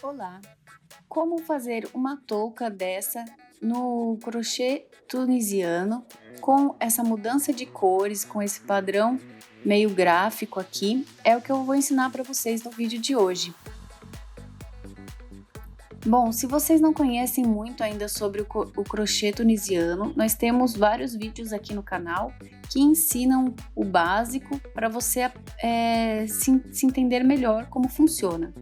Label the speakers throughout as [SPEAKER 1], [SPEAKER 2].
[SPEAKER 1] Olá! Como fazer uma touca dessa no crochê tunisiano com essa mudança de cores, com esse padrão meio gráfico aqui, é o que eu vou ensinar para vocês no vídeo de hoje. Bom, se vocês não conhecem muito ainda sobre o crochê tunisiano, nós temos vários vídeos aqui no canal que ensinam o básico para você se entender melhor como funciona.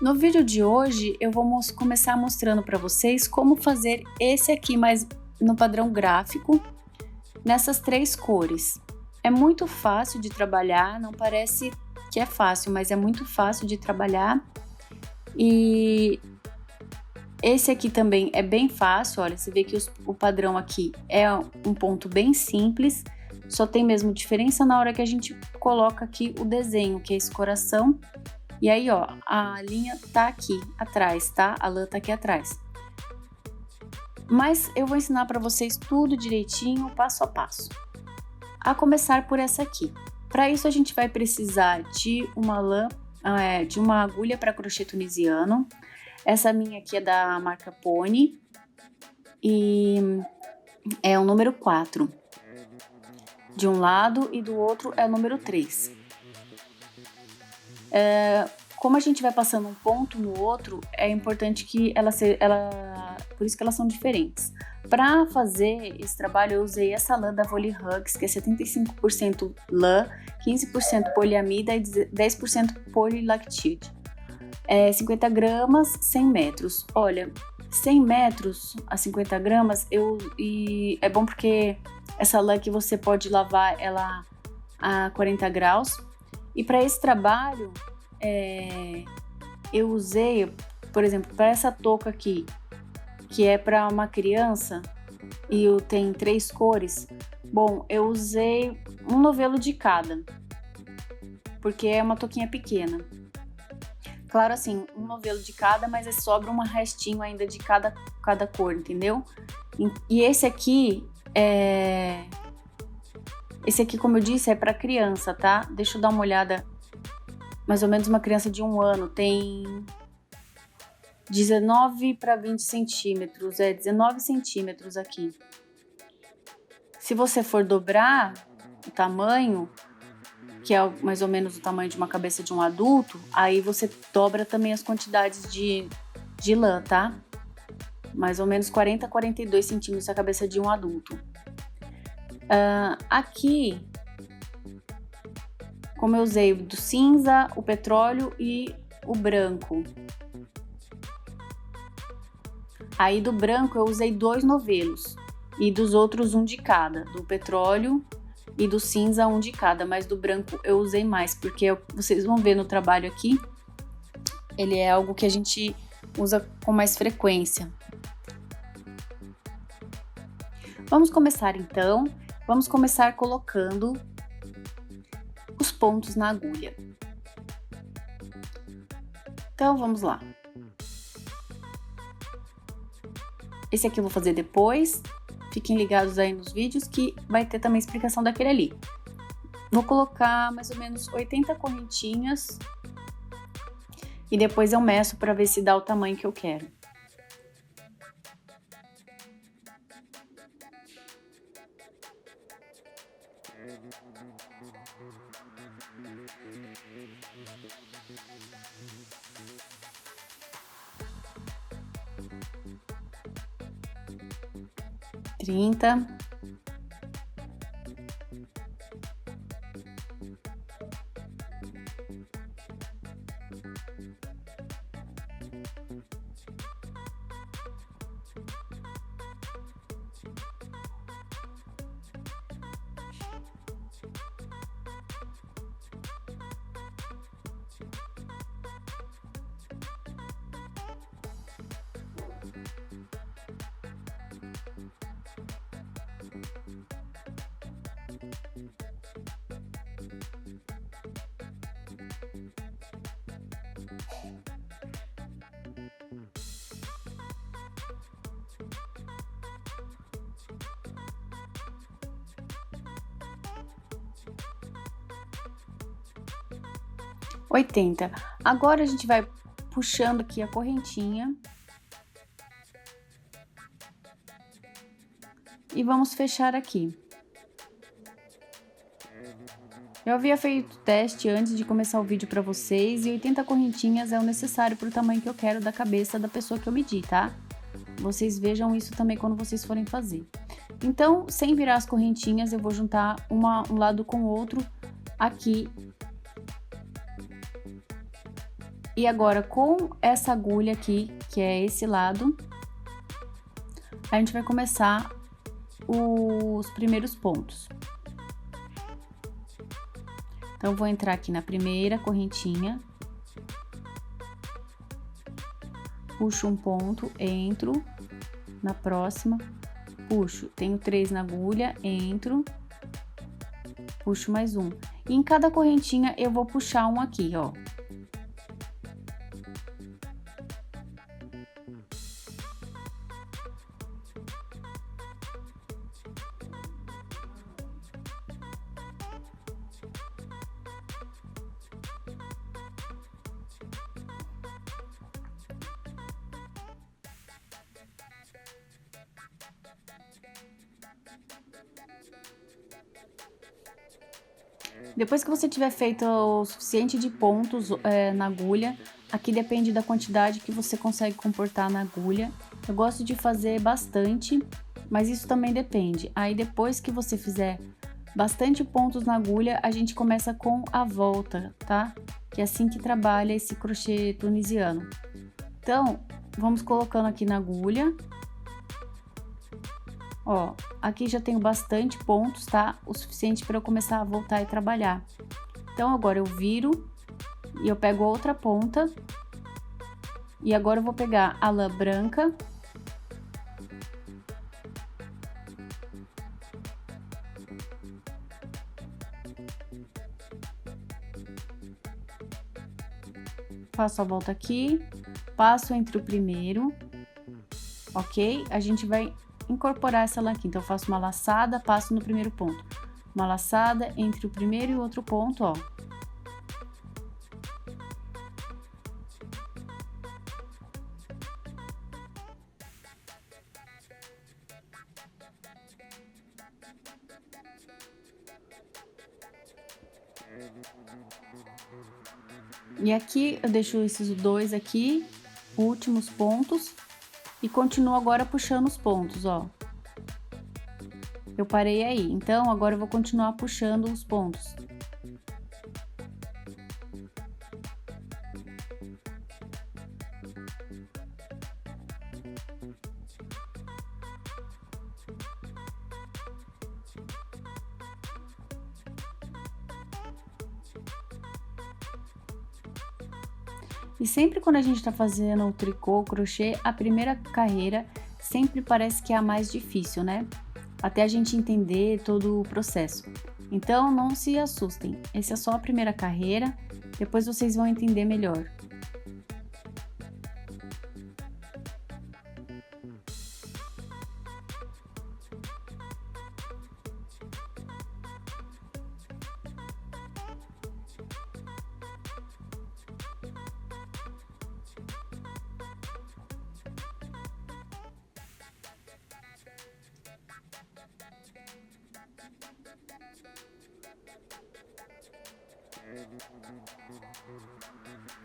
[SPEAKER 1] No vídeo de hoje eu vou começar mostrando para vocês como fazer esse aqui, mas no padrão gráfico, nessas três cores. É muito fácil de trabalhar, não parece que é fácil, mas é muito fácil de trabalhar. E esse aqui também é bem fácil, olha, você vê que o padrão aqui é um ponto bem simples, só tem mesmo diferença na hora que a gente coloca aqui o desenho, que é esse coração. E aí, ó, a linha tá aqui atrás, tá? A lã tá aqui atrás. Mas eu vou ensinar para vocês tudo direitinho, passo a passo. A começar por essa aqui. Para isso a gente vai precisar de uma lã, de uma agulha para crochê tunisiano. Essa minha aqui é da marca Pony e é o número 4. De um lado e do outro é o número 3. Como a gente vai passando um ponto no outro, é importante que por isso que elas são diferentes. Para fazer esse trabalho, eu usei essa lã da Volley Hugs, que é 75% lã, 15% poliamida e 10% polilactide. 50 gramas, 100 metros. Olha, 100 metros a 50 gramas, é bom porque essa lã aqui você pode lavar ela a 40 graus. E para esse trabalho, eu usei, por exemplo, para essa touca aqui, que é para uma criança e tem 3 cores, bom, eu usei um novelo de cada, porque é uma touquinha pequena. Claro, assim, um novelo de cada, mas sobra um restinho ainda de cada cor, entendeu? E esse aqui, como eu disse, é para criança, tá? Deixa eu dar uma olhada. Mais ou menos uma criança de 1 ano tem 19 para 20 centímetros, 19 centímetros aqui. Se você for dobrar o tamanho, que é mais ou menos o tamanho de uma cabeça de um adulto, aí você dobra também as quantidades de lã, tá? Mais ou menos 40 a 42 centímetros a cabeça de um adulto. Aqui, como eu usei do cinza, o petróleo e o branco. Aí do branco eu usei 2 novelos e dos outros um de cada, do petróleo e do cinza um de cada, mas do branco eu usei mais, porque vocês vão ver no trabalho aqui, ele é algo que a gente usa com mais frequência. Vamos começar então, vamos começar colocando os pontos na agulha. Então vamos lá. Esse aqui eu vou fazer depois. Fiquem ligados aí nos vídeos que vai ter também explicação daquele ali. Vou colocar mais ou menos 80 correntinhas e depois eu meço para ver se dá o tamanho que eu quero. Trinta. Oitenta. Agora a gente vai puxando aqui a correntinha. E vamos fechar aqui. Eu havia feito o teste antes de começar o vídeo para vocês e 80 correntinhas é o necessário para o tamanho que eu quero da cabeça da pessoa que eu medi, tá? Vocês vejam isso também quando vocês forem fazer. Então, sem virar as correntinhas, eu vou juntar um lado com o outro aqui. E agora, com essa agulha aqui, que é esse lado, a gente vai começar os primeiros pontos. Então, vou entrar aqui na primeira correntinha, puxo um ponto, entro na próxima, puxo, tenho 3 na agulha, entro, puxo mais um. E em cada correntinha eu vou puxar um aqui, ó. Depois que você tiver feito o suficiente de pontos na agulha, aqui depende da quantidade que você consegue comportar na agulha. Eu gosto de fazer bastante, mas isso também depende. Aí depois que você fizer bastante pontos na agulha, a gente começa com a volta, tá? Que é assim que trabalha esse crochê tunisiano. Então, vamos colocando aqui na agulha. Ó, aqui já tenho bastante pontos, tá? O suficiente para eu começar a voltar e trabalhar. Então, agora eu viro e eu pego a outra ponta. E agora eu vou pegar a lã branca. Faço a volta aqui, passo entre o primeiro, ok? A gente vai incorporar essa lã aqui, então eu faço uma laçada, passo no primeiro ponto, uma laçada entre o primeiro e o outro ponto, ó. E aqui eu deixo esses dois aqui, últimos pontos. E continuo agora puxando os pontos, ó. Eu parei aí, então agora eu vou continuar puxando os pontos. E sempre quando a gente tá fazendo o tricô, o crochê, a primeira carreira sempre parece que é a mais difícil, né? Até a gente entender todo o processo. Então, não se assustem, essa é só a primeira carreira, depois vocês vão entender melhor.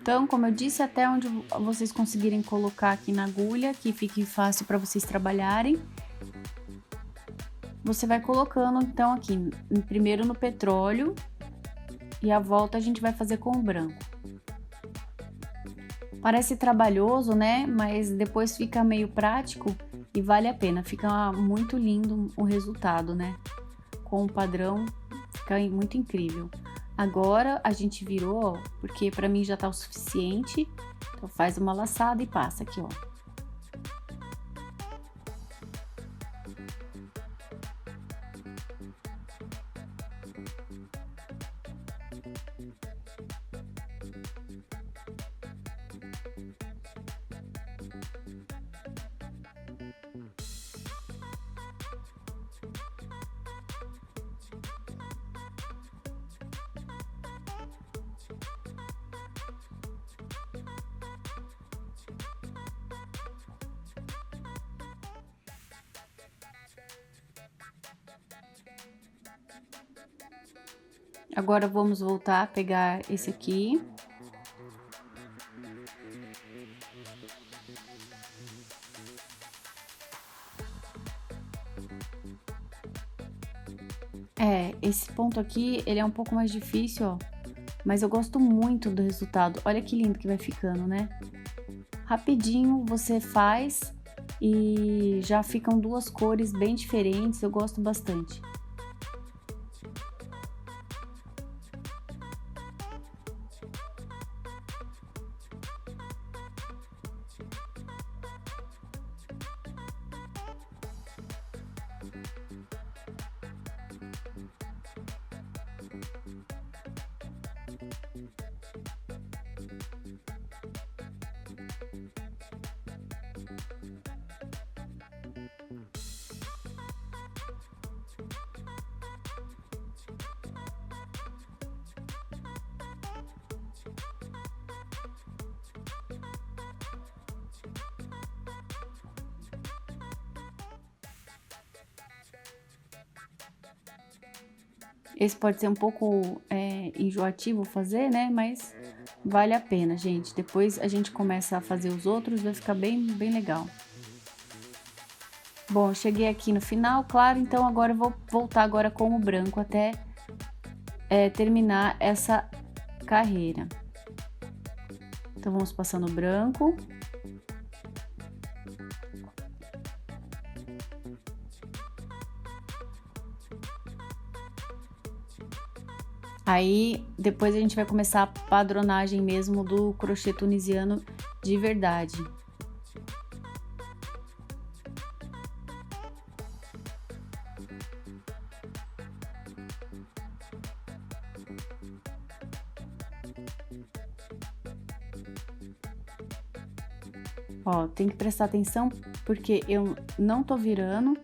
[SPEAKER 1] Então, como eu disse, até onde vocês conseguirem colocar aqui na agulha, que fique fácil para vocês trabalharem. Você vai colocando, então, aqui, primeiro no petróleo, e a volta a gente vai fazer com o branco. Parece trabalhoso, né? Mas depois fica meio prático e vale a pena. Fica muito lindo o resultado, né? Com o padrão, fica muito incrível. Agora a gente virou, ó, porque pra mim já tá o suficiente. Então faz uma laçada e passa aqui, ó. Agora vamos voltar a pegar esse aqui. Esse ponto aqui, ele é um pouco mais difícil, ó. Mas eu gosto muito do resultado. Olha que lindo que vai ficando, né? Rapidinho você faz e já ficam duas cores bem diferentes. Eu gosto bastante. Esse pode ser um pouco enjoativo fazer, né? Mas vale a pena, gente. Depois a gente começa a fazer os outros, vai ficar bem legal. Bom, eu cheguei aqui no final, claro, então agora eu vou voltar agora com o branco até terminar essa carreira. Então, vamos passando o branco. Aí, depois a gente vai começar a padronagem mesmo do crochê tunisiano de verdade. Ó, tem que prestar atenção porque eu não tô virando.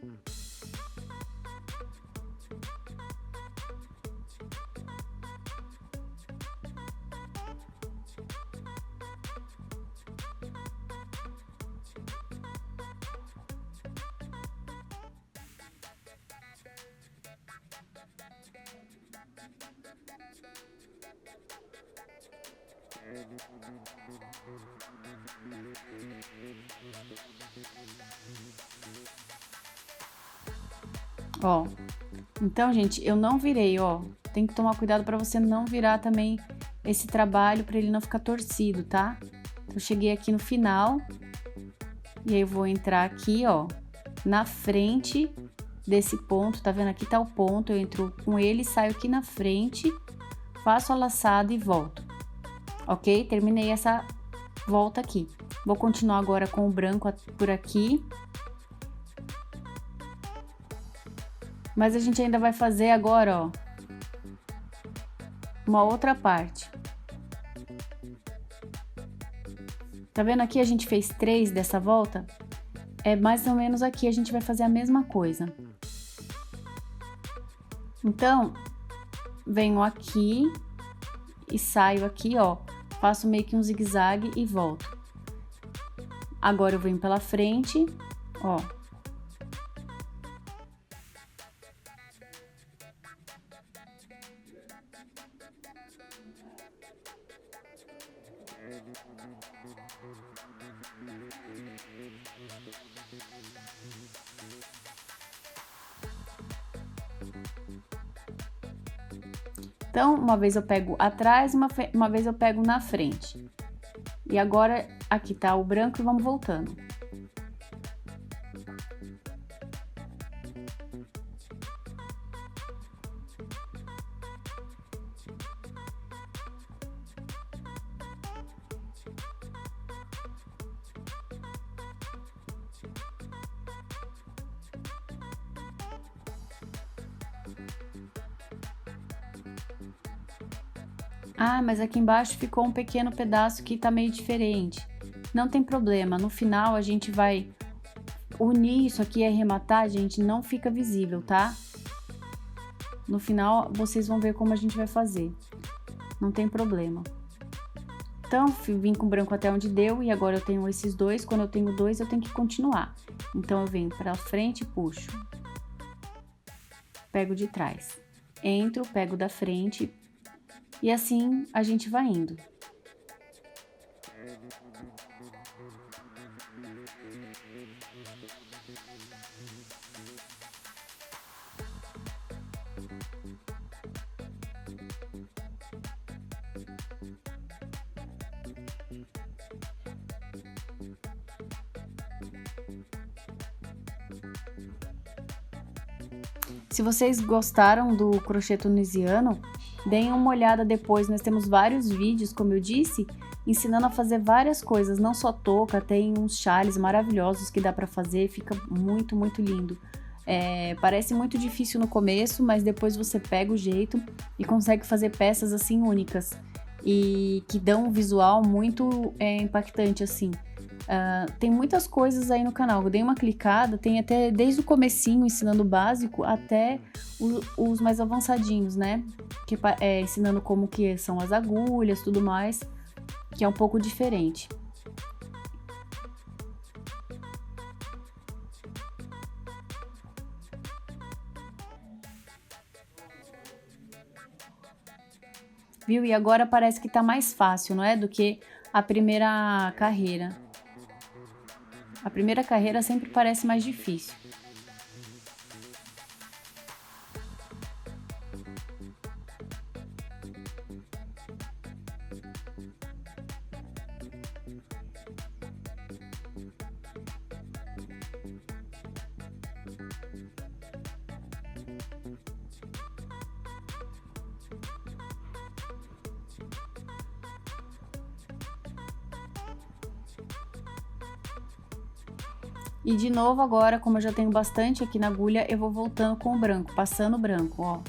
[SPEAKER 1] Ó, então, gente, eu não virei, ó. Tem que tomar cuidado para você não virar também esse trabalho, para ele não ficar torcido, tá? Então, eu cheguei aqui no final. E aí, eu vou entrar aqui, ó, na frente desse ponto. Tá vendo? Aqui tá o ponto. Eu entro com ele, saio aqui na frente, faço a laçada e volto. Ok? Terminei essa volta aqui. Vou continuar agora com o branco por aqui. Mas a gente ainda vai fazer agora, ó, uma outra parte. Tá vendo aqui a gente fez 3 dessa volta? É mais ou menos aqui a gente vai fazer a mesma coisa. Então, venho aqui e saio aqui, ó, faço meio que um zigue-zague e volto. Agora eu venho pela frente, ó. Então, uma vez eu pego atrás, uma vez eu pego na frente. E agora, aqui tá o branco e vamos voltando. Ah, mas aqui embaixo ficou um pequeno pedaço que tá meio diferente. Não tem problema, no final a gente vai unir isso aqui e arrematar, gente, não fica visível, tá? No final vocês vão ver como a gente vai fazer, não tem problema. Então, vim com branco até onde deu e agora eu tenho esses dois, quando eu tenho dois eu tenho que continuar. Então, eu venho pra frente e puxo. Pego de trás. Entro, pego da frente, E assim a gente vai indo. Se vocês gostaram do crochê tunisiano, deem uma olhada depois, nós temos vários vídeos, como eu disse, ensinando a fazer várias coisas, não só touca, tem uns chales maravilhosos que dá para fazer, fica muito, muito lindo. Parece muito difícil no começo, mas depois você pega o jeito e consegue fazer peças assim únicas e que dão um visual muito impactante assim. Tem muitas coisas aí no canal, eu dei uma clicada, tem até desde o comecinho ensinando o básico até os mais avançadinhos, né? Ensinando como que são as agulhas, tudo mais, que é um pouco diferente. Viu? E agora parece que tá mais fácil, não é? Do que a primeira carreira. A primeira carreira sempre parece mais difícil. E de novo agora, como eu já tenho bastante aqui na agulha, eu vou voltando com o branco, passando o branco, ó.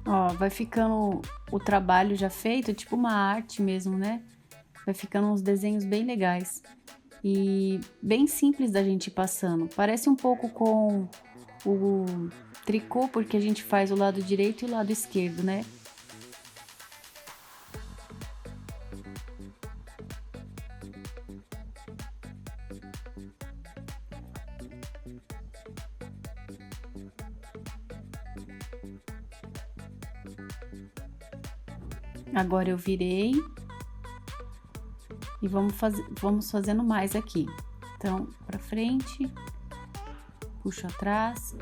[SPEAKER 1] Ó, vai ficando o trabalho já feito, tipo uma arte mesmo, né? Vai ficando uns desenhos bem legais e bem simples da gente ir passando. Parece um pouco com o tricô, porque a gente faz o lado direito e o lado esquerdo, né? Agora eu virei e vamos fazendo mais aqui. Então, pra frente, puxo atrás.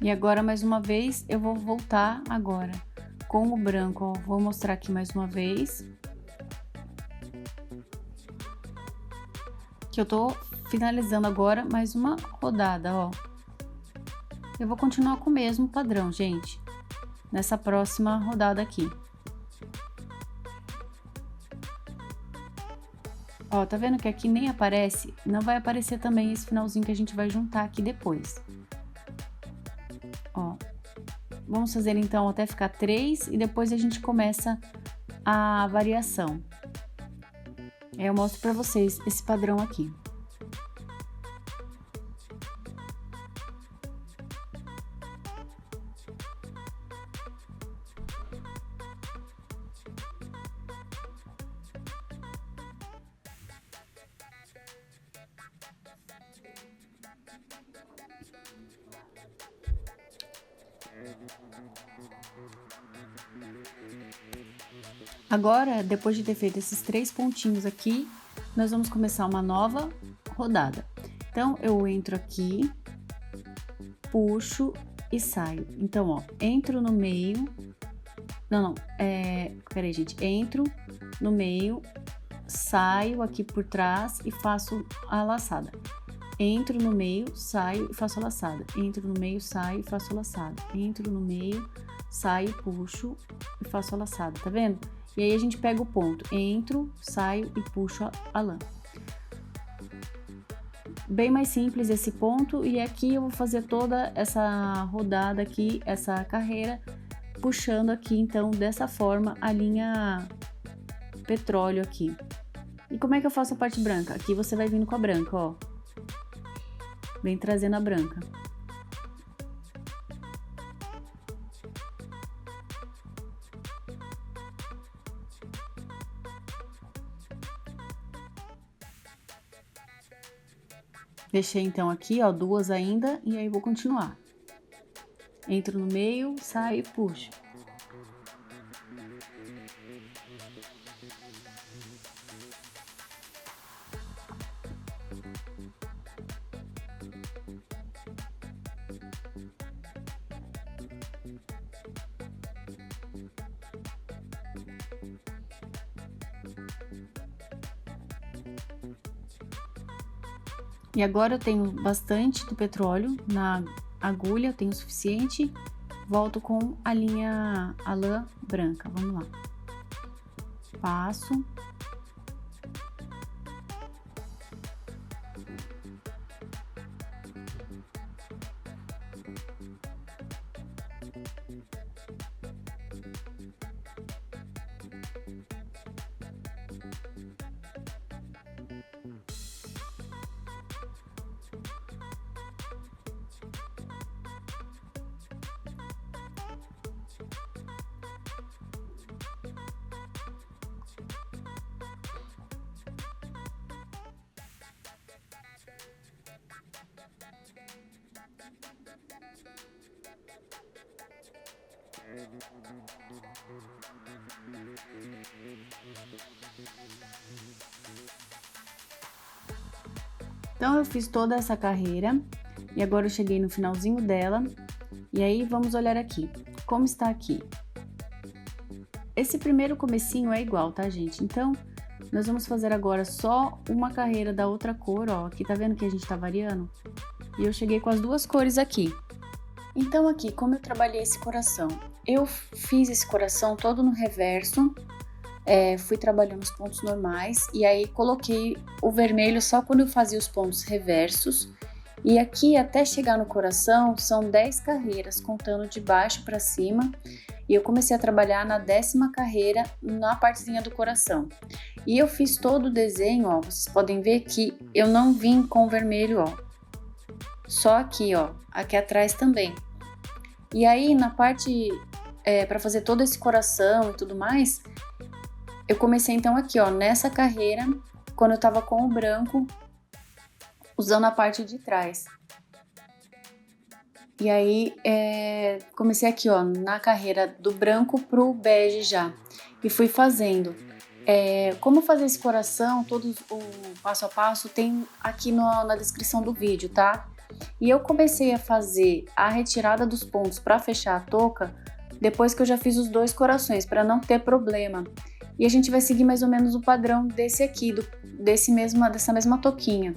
[SPEAKER 1] E agora, mais uma vez, eu vou voltar agora com o branco, ó. Vou mostrar aqui mais uma vez. Que eu tô finalizando agora mais uma rodada, ó. Eu vou continuar com o mesmo padrão, gente, nessa próxima rodada aqui. Ó, tá vendo que aqui nem aparece? Não vai aparecer também esse finalzinho que a gente vai juntar aqui depois. Ó, vamos fazer então até ficar 3 e depois a gente começa a variação. Eu mostro pra vocês esse padrão aqui. Agora, depois de ter feito esses 3 pontinhos aqui, nós vamos começar uma nova rodada. Então, eu entro aqui, puxo e saio. Então, ó, entro no meio... Peraí, gente. Entro no meio, saio aqui por trás e faço a laçada. Entro no meio, saio e faço a laçada. Entro no meio, saio e faço a laçada. Entro no meio, saio, puxo e faço a laçada, tá vendo? E aí a gente pega o ponto. Entro, saio e puxo a lã. Bem mais simples esse ponto, e aqui eu vou fazer toda essa rodada aqui, essa carreira, puxando aqui, então, dessa forma, a linha petróleo aqui. E como é que eu faço a parte branca? Aqui você vai vindo com a branca, ó. Vem trazendo a branca. Deixei, então, aqui, ó, 2 ainda, e aí vou continuar. Entro no meio, saio e puxo. E agora eu tenho bastante do petróleo na agulha, eu tenho o suficiente. Volto com a lã branca, vamos lá. Passo. Então, eu fiz toda essa carreira e agora eu cheguei no finalzinho dela. E aí, vamos olhar aqui. Como está aqui? Esse primeiro comecinho é igual, tá, gente? Então, nós vamos fazer agora só uma carreira da outra cor, ó. Aqui, tá vendo que a gente tá variando? E eu cheguei com as 2 cores aqui. Então, aqui, como eu trabalhei esse coração? Eu fiz esse coração todo no reverso. Fui trabalhando os pontos normais e aí coloquei o vermelho só quando eu fazia os pontos reversos. E aqui até chegar no coração são 10 carreiras, contando de baixo para cima. E eu comecei a trabalhar na 10ª carreira na partezinha do coração. E eu fiz todo o desenho, ó, vocês podem ver que eu não vim com o vermelho, ó. Só aqui, ó, aqui atrás também. E aí na parte, para fazer todo esse coração e tudo mais... Eu comecei então aqui, ó, nessa carreira, quando eu tava com o branco, usando a parte de trás. E aí, comecei aqui, ó, na carreira do branco pro bege já. E fui fazendo. Como fazer esse coração, todo o passo a passo, tem aqui na descrição do vídeo, tá? E eu comecei a fazer a retirada dos pontos para fechar a touca, depois que eu já fiz os 2 corações, para não ter problema. E a gente vai seguir mais ou menos o padrão desse aqui, dessa mesma touquinha.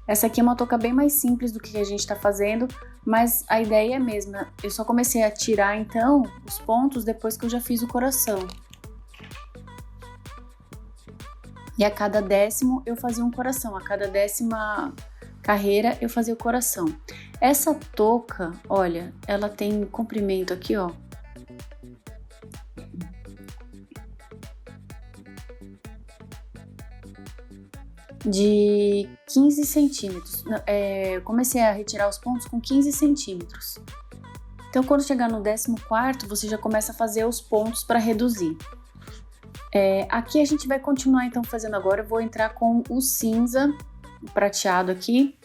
[SPEAKER 1] Essa aqui é uma touca bem mais simples do que a gente tá fazendo, mas a ideia é a mesma. Eu só comecei a tirar, então, os pontos depois que eu já fiz o coração. E a cada 10º eu fazia um coração, a cada 10ª carreira eu fazia o coração. Essa touca, olha, ela tem comprimento aqui, ó. De 15 centímetros. Comecei a retirar os pontos com 15 centímetros. Então, quando chegar no 14º, você já começa a fazer os pontos para reduzir. Aqui a gente vai continuar, então, fazendo agora. Eu vou entrar com o cinza, o prateado aqui,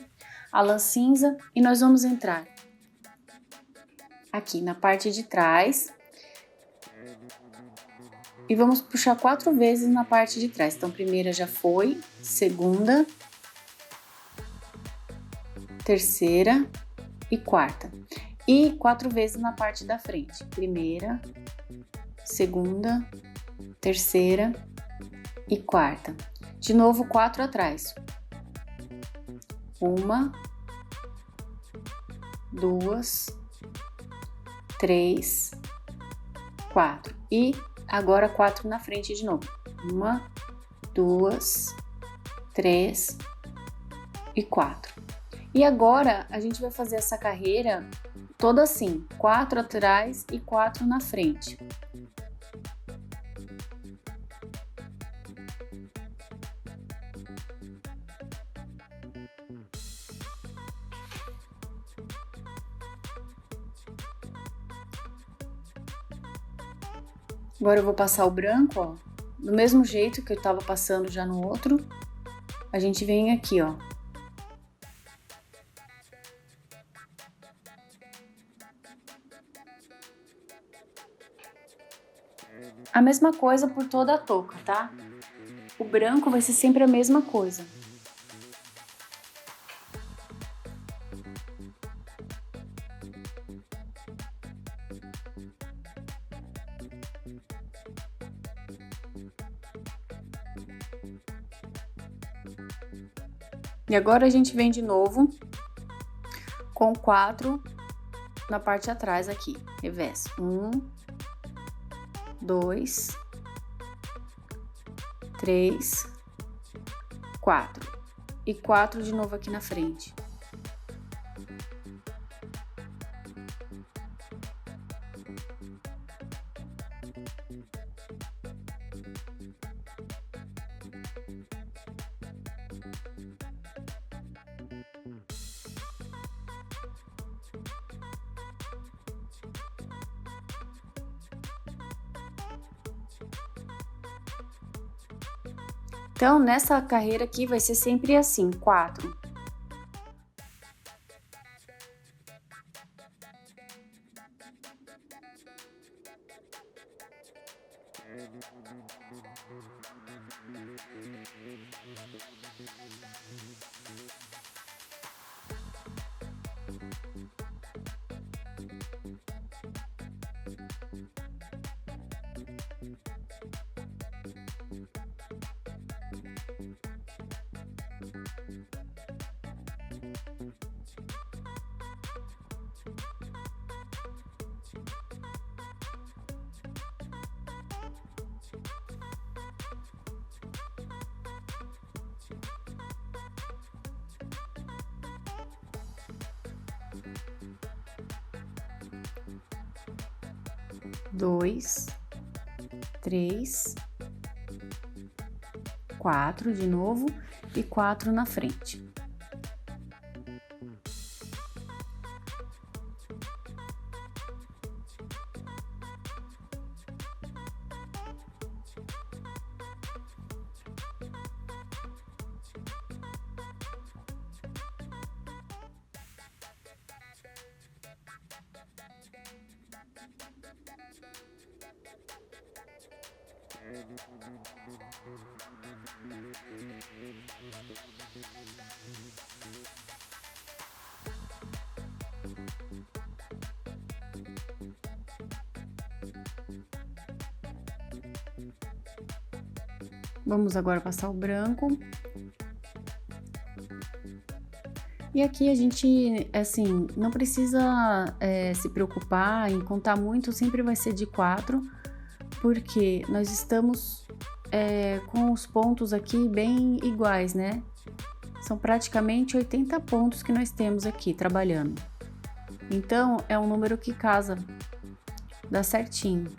[SPEAKER 1] a lã cinza, e nós vamos entrar aqui na parte de trás. E vamos puxar 4 vezes na parte de trás. Então, primeira já foi, segunda, terceira e quarta. E 4 vezes na parte da frente. Primeira, segunda, terceira e quarta. De novo, 4 atrás. 1, 2, 3, 4. E agora 4 na frente de novo. 1, 2, 3 e 4. E agora a gente vai fazer essa carreira toda assim, 4 atrás e 4 na frente. Agora eu vou passar o branco, ó, do mesmo jeito que eu tava passando já no outro. A gente vem aqui, ó. A mesma coisa por toda a touca, tá? O branco vai ser sempre a mesma coisa. E agora a gente vem de novo com 4 na parte de atrás aqui, reverso. 1, 2, 3, 4. E 4 de novo aqui na frente. Então, nessa carreira aqui vai ser sempre assim, 4. Dois, 3, 4 de novo e 4 na frente. Vamos agora passar o branco. E aqui a gente, assim, não precisa se preocupar em contar muito, sempre vai ser de 4, porque nós estamos com os pontos aqui bem iguais, né? São praticamente 80 pontos que nós temos aqui trabalhando. Então, é um número que casa, dá certinho.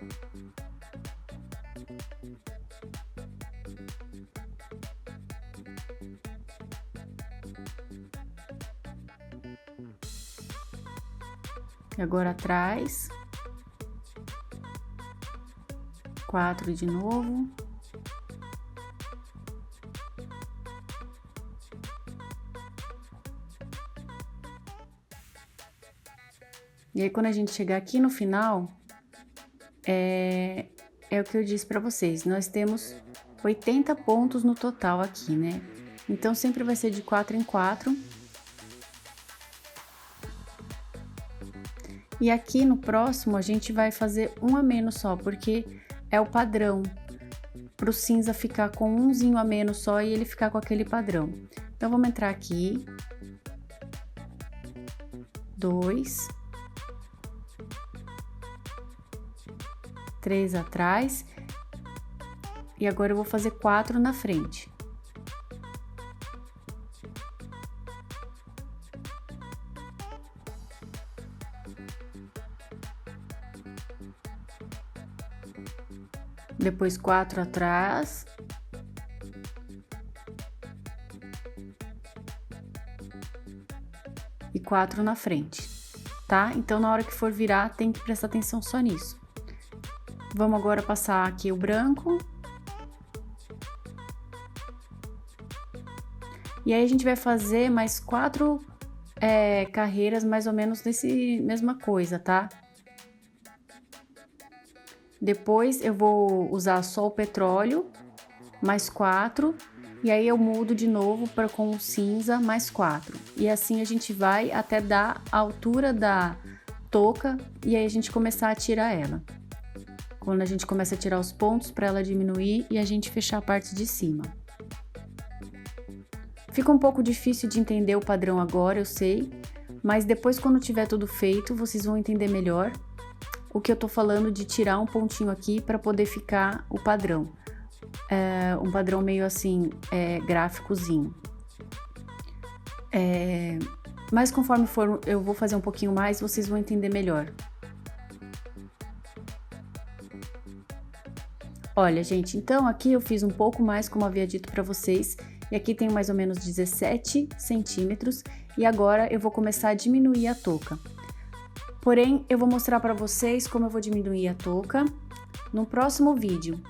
[SPEAKER 1] Agora atrás, 4 de novo. E aí, quando a gente chegar aqui no final, é o que eu disse para vocês, nós temos 80 pontos no total aqui, né? Então, sempre vai ser de 4 em 4. E aqui no próximo, a gente vai fazer um a menos só, porque é o padrão. Pro cinza ficar com umzinho a menos só e ele ficar com aquele padrão. Então, vamos entrar aqui. 2. 3 atrás. E agora eu vou fazer 4 na frente. Depois 4 atrás. E 4 na frente, tá? Então, na hora que for virar, tem que prestar atenção só nisso. Vamos agora passar aqui o branco. E aí, a gente vai fazer mais 4 carreiras, mais ou menos, desse mesma coisa, tá? Depois, eu vou usar só o petróleo, mais 4. E aí, eu mudo de novo para com o cinza, mais 4. E assim, a gente vai até dar a altura da touca e aí a gente começar a tirar ela. Quando a gente começa a tirar os pontos para ela diminuir e a gente fechar a parte de cima. Fica um pouco difícil de entender o padrão agora, eu sei. Mas depois, quando tiver tudo feito, vocês vão entender melhor o que eu tô falando de tirar um pontinho aqui para poder ficar o padrão. Um padrão meio assim, gráficozinho. Mas conforme for, eu vou fazer um pouquinho mais, vocês vão entender melhor. Olha, gente, então aqui eu fiz um pouco mais, como havia dito para vocês, e aqui tem mais ou menos 17 centímetros, e agora eu vou começar a diminuir a touca. Porém, eu vou mostrar para vocês como eu vou diminuir a touca no próximo vídeo.